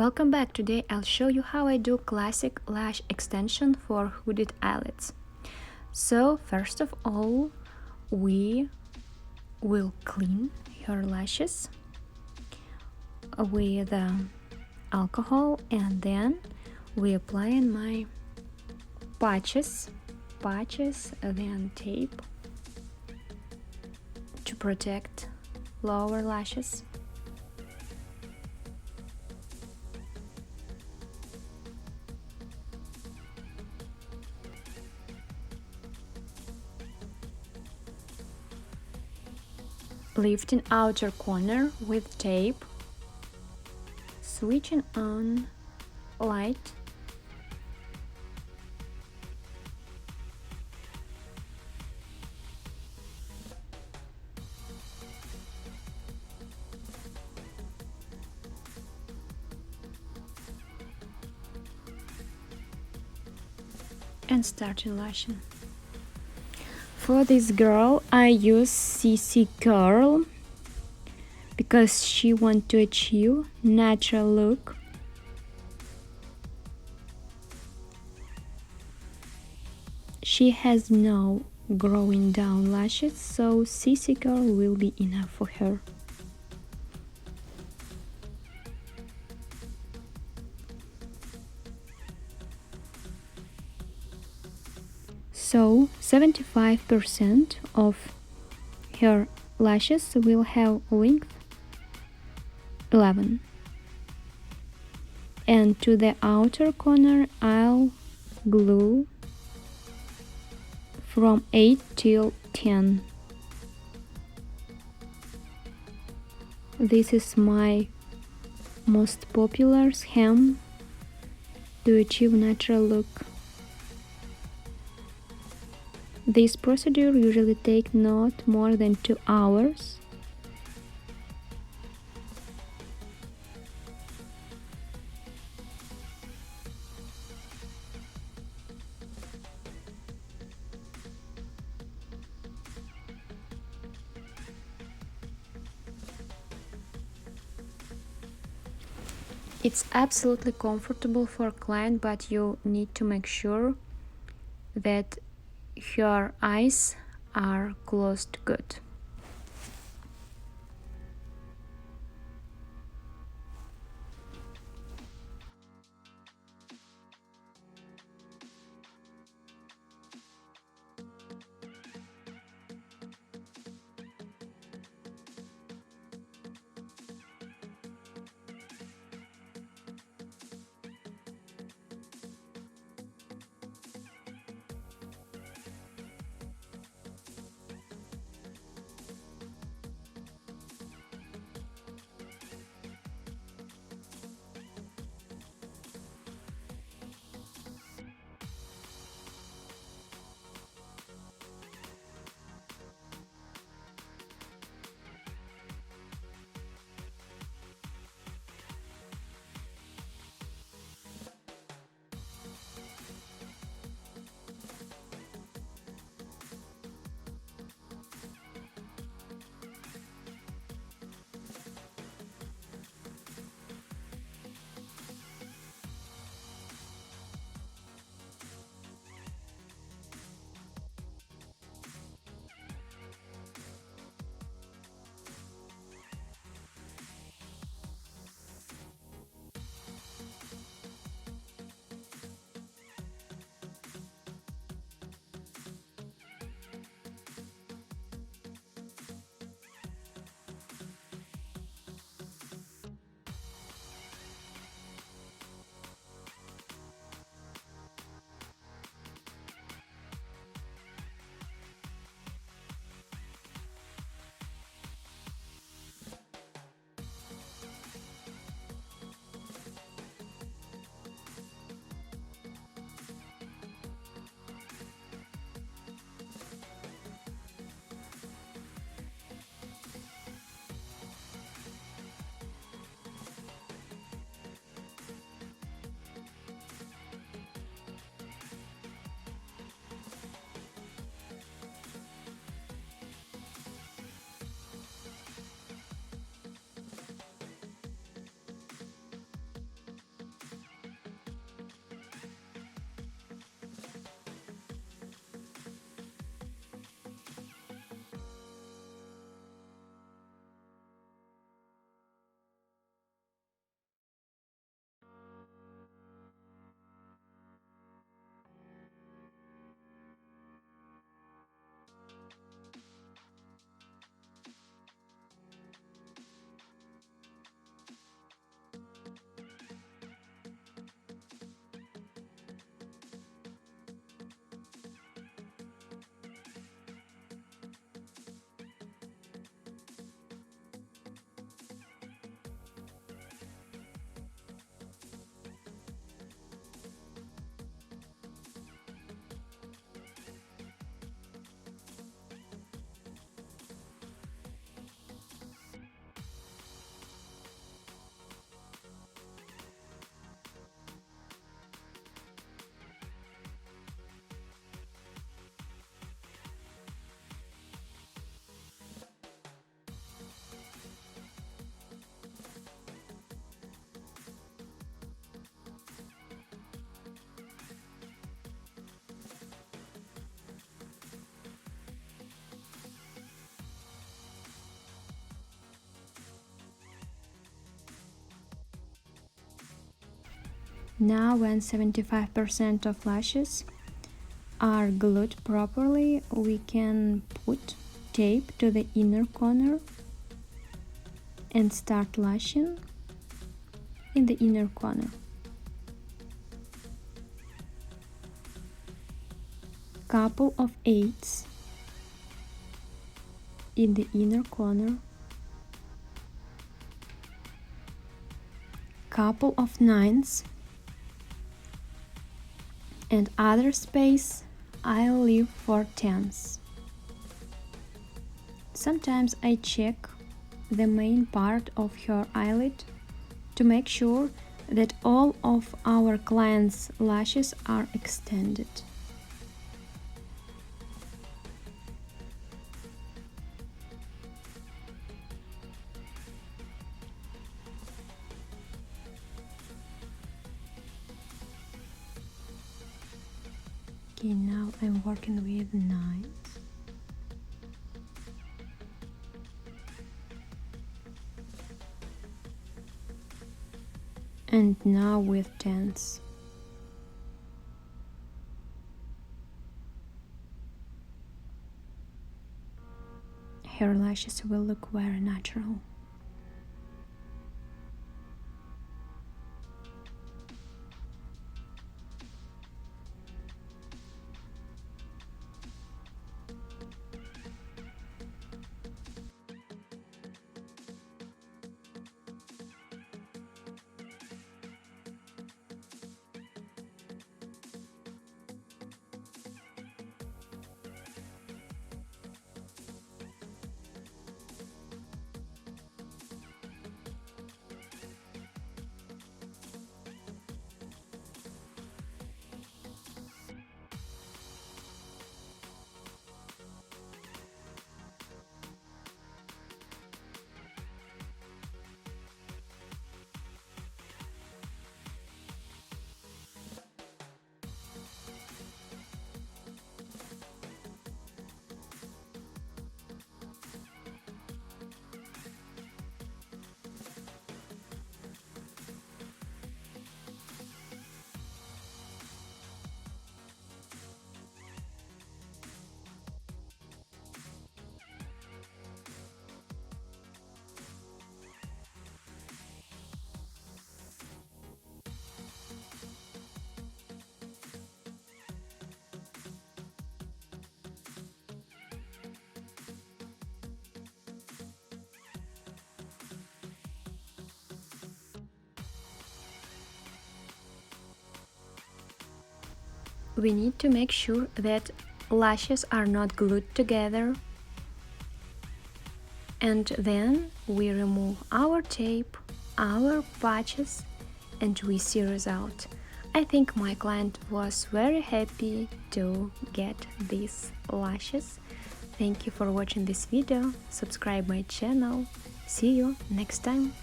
Welcome back. Today I'll show you how I do classic lash extension for hooded eyelids. So first of all, we will clean your lashes with alcohol, and then we apply in my patches, then tape to protect lower lashes. Lifting outer corner with tape, switching on light, and starting lashing. For this girl I use CC curl because she wants to achieve natural look. She has no growing down lashes, so CC curl will be enough for her. So 75% of her lashes will have length 11, and to the outer corner I'll glue from 8 till 10. This is my most popular hem to achieve natural look. This procedure usually takes not more than 2 hours. It's absolutely comfortable for a client, but you need to make sure that her eyes are closed good. Now when 75% of lashes are glued properly, we can put tape to the inner corner and start lashing in the inner corner. Couple of eighths in the inner corner, couple of nines, and other space I'll leave for tens. Sometimes I check the main part of her eyelid to make sure that all of our clients' lashes are extended. Okay, now I'm working with nines. And now with tens. Her lashes will look very natural. We need to make sure that lashes are not glued together, and then we remove our tape, our patches, and we see result. I think my client was very happy to get these lashes. Thank you for watching this video, subscribe my channel, see you next time.